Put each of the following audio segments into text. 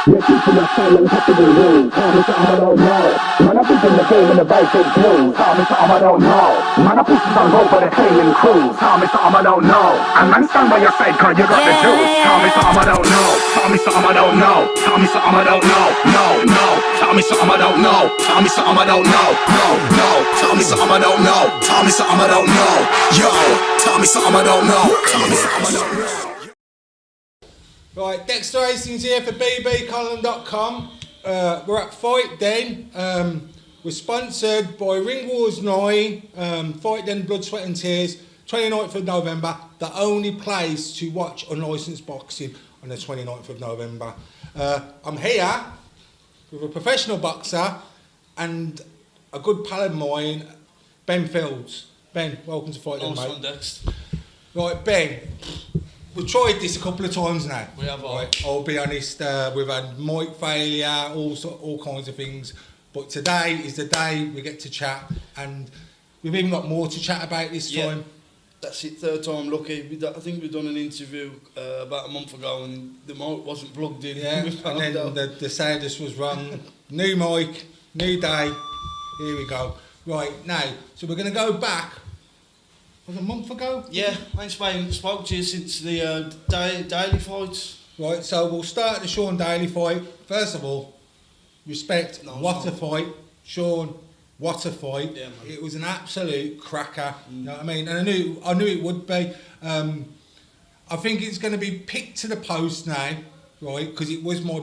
You're teaching us silent capital rules. Tell me something I don't know. Man, I'm thinking the game in the right big blues. Tell me something I don't know. Man, I push on go for the training crews. Tell me something I don't know. And man, stand by your side cause you got the juice. Tell me something I don't know. Tell me something I don't know. Tell me something I don't know. No, no. Tell me something I don't know. Tell me something I don't know. No, no. Tell me something I don't know. Tell me something I don't know. Yo, tell me something I don't know. Tell me something I don't know. Right, Dexter Hastings here for bbcolumn.com. We're at Fightden. We're sponsored by Ring Wars 9, Fightden Blood, Sweat and Tears, 29th of November, the only place to watch unlicensed boxing on the 29th of November. I'm here with a professional boxer and a good pal of mine, Ben Fields. Ben, welcome to Fightden, nice mate. one, Dexter. Right, Ben. We've tried this a couple of times now. We have, right? I'll be honest, we've had mic failure, all kinds of things. But today is the day we get to chat, and we've even got more to chat about this time. That's it, third time lucky. I think we've done an interview about a month ago and the mic wasn't plugged in. Yeah, and then the sound just was wrong. New mic, new day, here we go. Right, now, so we're going to go back. Was it a month ago? Yeah, I ain't spoke to you since the Daly fights. Right, so we'll start the Sean Daly fight. First of all, respect, what a fight. Sean, what a fight. Yeah, man. It was an absolute cracker, you know what I mean? And I knew it would be. I think it's going to be picked to the post now, right, because it was my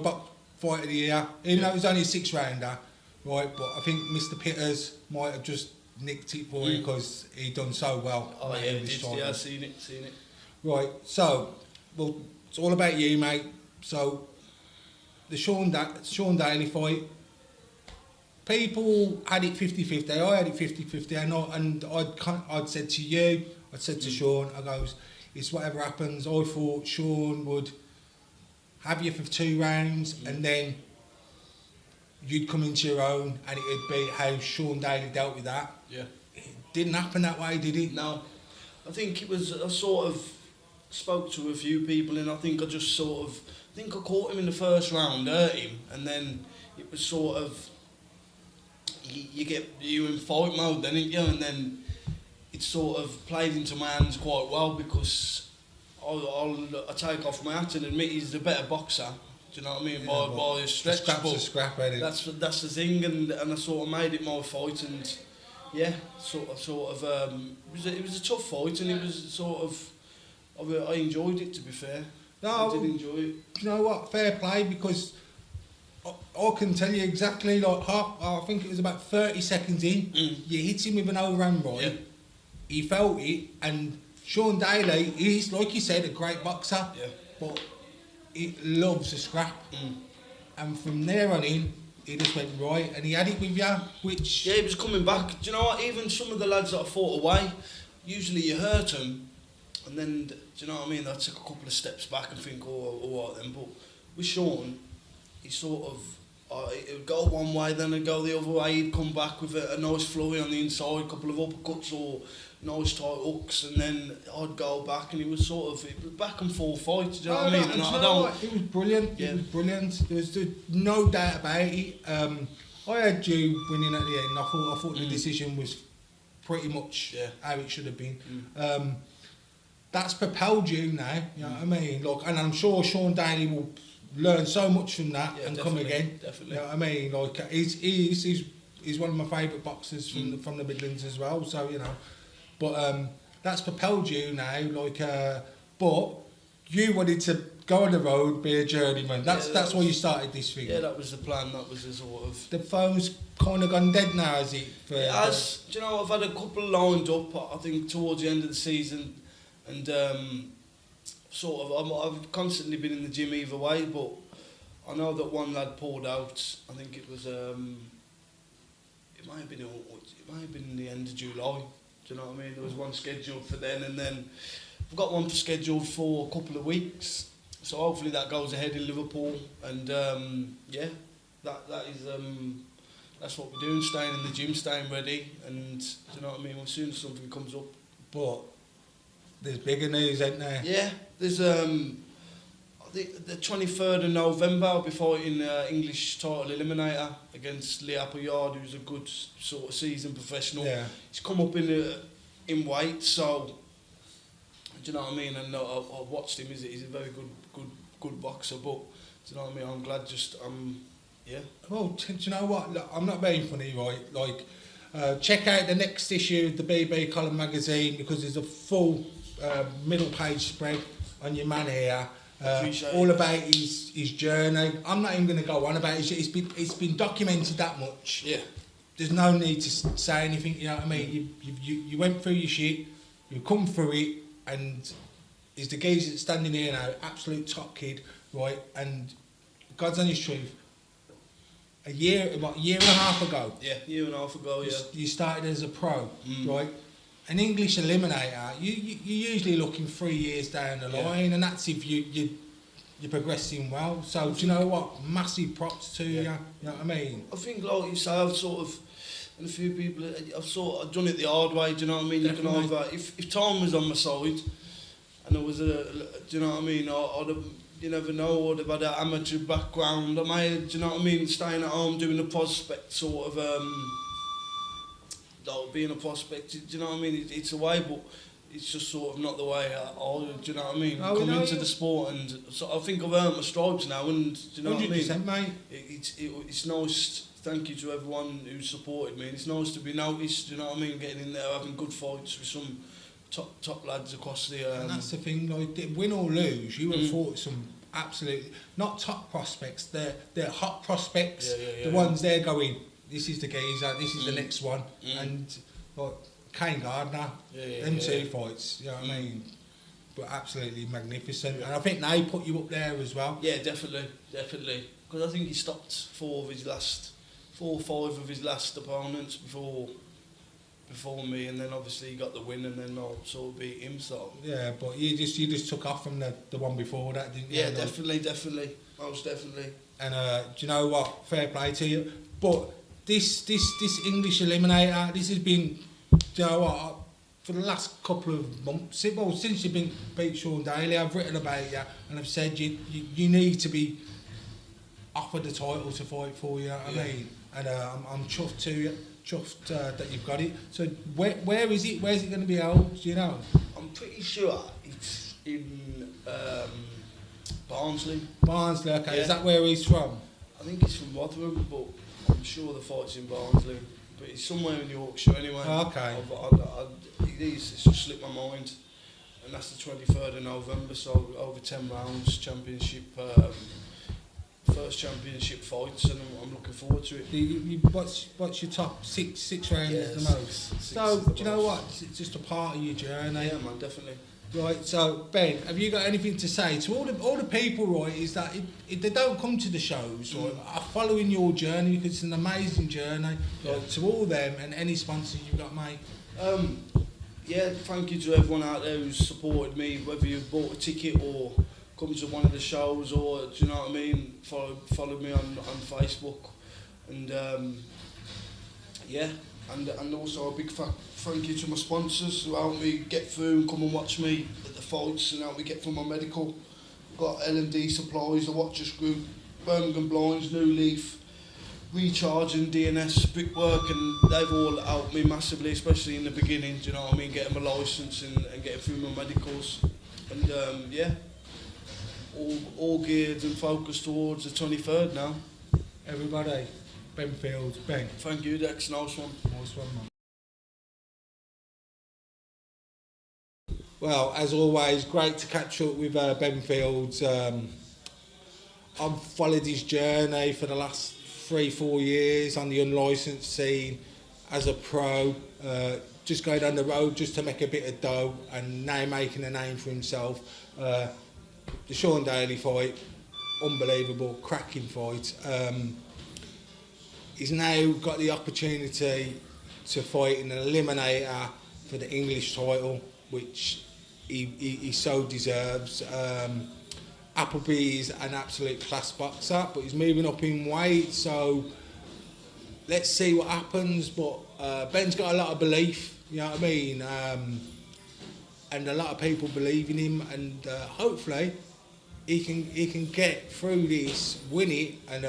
fight of the year, even though it was only a 6-rounder, right, but I think Mr. Pitters might have just nicked it for you because he done so well. Oh yeah, I've seen it. Right, so, well, it's all about you, mate. So, the Sean Daly fight, people had it 50-50, I had it 50-50, and I'd said to you, I'd said to Sean, I goes, it's whatever happens. I thought Sean would have you for 2 rounds and then you'd come into your own and it'd be how Sean Daly dealt with that. Yeah. It didn't happen that way, did it? No. I think it was, I sort of spoke to a few people and I think I just sort of, I think I caught him in the first round, hurt him, and then it was sort of, you in fight mode then, you know, and then it sort of played into my hands quite well because I take off my hat and admit he's the better boxer. Do you know what I mean? Yeah, by a stretch. Scrap's a scrap, ain't it? That's the thing, and I sort of made it my fight, and yeah, sort of it was a tough fight, and it was sort of I enjoyed it, to be fair. No, I did enjoy it. You know what? Fair play, because I can tell you exactly, like I think it was about 30 seconds in, you hit him with an overhand right. Yeah. He felt it, and Sean Daly is, like you said, a great boxer, but he loves a scrap. And from there on in, he just went right, and he had it with you, which... Yeah, he was coming back. Do you know what? Even some of the lads that I fought away, usually you hurt them, and then, do you know what I mean? They took a couple of steps back and think, oh, all right then. But with Sean, he sort of... it would go one way, then it'd go the other way. He'd come back with a nice flurry on the inside, a couple of uppercuts or nice tight hooks, and then I'd go back, and it was back and forth fight. Do you know what I mean? And it was brilliant. Yeah. It was brilliant. There's no doubt about it. I had you winning at the end. I thought the decision was pretty much how it should have been. That's propelled you now. You know what I mean? Like, and I'm sure Sean Daly will learn so much from that and come again. Definitely. You know what I mean? Like, he's one of my favourite boxers from the Midlands as well. So, you know, but that's propelled you now. Like, but you wanted to go on the road, be a journeyman. That's why you started this thing. Yeah, that was the plan. That was the sort of. The phone's kind of gone dead now, is it? Do you know, I've had a couple lined up. I think towards the end of the season, and sort of, I've constantly been in the gym either way, but I know that one lad pulled out. I think it was it might have been in the end of July. Do you know what I mean? There was one scheduled for then, and then I've got one scheduled for a couple of weeks. So hopefully that goes ahead in Liverpool, and yeah, that is that's what we're doing. Staying in the gym, staying ready, and do you know what I mean? As soon as something comes up. But there's bigger news, ain't there? Yeah, there's I The 23rd of November, I'll be fighting English title eliminator against Lee Appleyard, who's a good sort of seasoned professional. Yeah. He's come up in weight, so do you know what I mean? And I've watched him. He's a very good boxer. But do you know what I mean? I'm glad. Yeah. Well, do you know what? Look, I'm not being funny, right? Like, check out the next issue of the BB Column magazine, because there's a full middle page spread on your man here. All about his journey. I'm not even going to go on about it. It's been documented that much. Yeah. There's no need to say anything. You know what I mean? You went through your shit. You come through it, and he's the geezer that's standing here now, absolute top kid, right? And God's honest truth. A year and a half ago. Yeah, year and a half ago. Yeah. You started as a pro, right? An English eliminator, you're usually looking 3 years down the line, and that's if you're progressing well. So do you know what? Massive props to you. You know what I mean? I think, like you say, I've sort of, and a few people, I've done it the hard way. Do you know what I mean? Definitely. You can either, if time was on my side, and there was do you know what I mean? I'd have, you never know, I'd have had an amateur background. I may, do you know what I mean? Staying at home doing the prospect sort of. Being a prospect, do you know what I mean? It's a way, but it's just sort of not the way I do you know what I mean? Come into the sport, and so I think I've earned my stripes now, and do you know what I mean? 100%, mate. It's nice. Thank you to everyone who supported me. It's nice to be noticed. Do you know what I mean? Getting in there, having good fights with some top lads across the. And that's the thing. Like, win or lose, you have fought some absolutely not top prospects. They're hot prospects. The ones they're going. This is the geezer, this is the next one. And like Kane Gardner, them two fights, you know what I mean? But absolutely magnificent. And I think they put you up there as well. Yeah, definitely. Because I think he stopped 4 or 5 of his last opponents before me, and then obviously he got the win, and then I sort of beat him. So yeah, but you just took off from the one before that, didn't you? Yeah, definitely, most definitely. And do you know what? Fair play to you. But this English eliminator, this has been, do you know what, for the last couple of months, since you've been beat Sean Daly, I've written about you, and I've said you need to be offered the title to fight for, you know what I mean? And I'm chuffed that you've got it. So where is it? Where's it going to be held? Do you know? I'm pretty sure it's in Barnsley. Barnsley, okay. Yeah. Is that where he's from? I think he's from Rotherham, but I'm sure the fight's in Barnsley. But he's somewhere in Yorkshire anyway. Oh, okay. It's just slipped my mind. And that's the 23rd of November, so over 10 rounds, championship, first championship fights, and I'm looking forward to it. What's your top six rounds the most? So, do you know what? It's just a part of your journey. Yeah, man, definitely. Right, so Ben, have you got anything to say to all the people? Right, is that if they don't come to the shows, right, are following your journey, because it's an amazing journey. Right, to all them and any sponsors you've got, mate. Yeah, thank you to everyone out there who's supported me, whether you've bought a ticket or come to one of the shows, or do you know what I mean? Followed me on Facebook, and yeah, and also a big thank you to my sponsors who helped me get through and come and watch me at the fights and help me get through my medical. Got L&D Supplies, the Watchers Group, Birmingham Blinds, New Leaf, Recharge and DNS Brickwork, and they've all helped me massively, especially in the beginning, do you know what I mean, getting my licence and getting through my medicals. And yeah, all geared and focused towards the 23rd now. Everybody, Ben Fields, Ben. Thank you, Dex, nice one. Nice one, man. Well, as always, great to catch up with Ben Fields. I've followed his journey for the last 3-4 years on the unlicensed scene as a pro, just going down the road just to make a bit of dough, and now making a name for himself. The Sean Daly fight, unbelievable, cracking fight. He's now got the opportunity to fight in an eliminator for the English title, which he so deserves. Appleby's an absolute class boxer, but he's moving up in weight, so let's see what happens. But Ben's got a lot of belief, you know what I mean, and a lot of people believe in him, and hopefully he can get through this, win it, and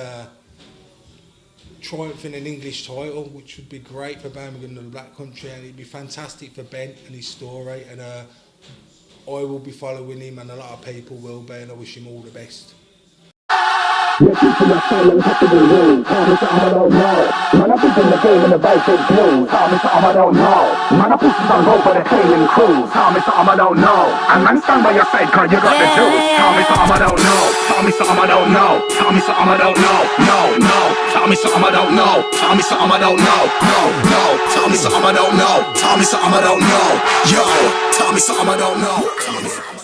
triumph in an English title, which would be great for Birmingham and the Black Country, and it'd be fantastic for Ben and his story. And I will be following him, and a lot of people will be, and I wish him all the best. You're teaching your son untouchable rules. Tell me something I don't know. Man, I'm thinking the game in the right big blues. Tell me something I don't know. Man, I push it on go for the sailing cruise. Tell me something I don't know. And man, stand by your side, cause you got the juice. Tell me something I don't know. Tell me something I don't know. Tell me something I don't know. No, no. Tell me something I don't know. Tell me something I don't know. No, no. Tell me something I don't know. Tell me something I don't know. Yo, tell me something I don't know. Tell me something.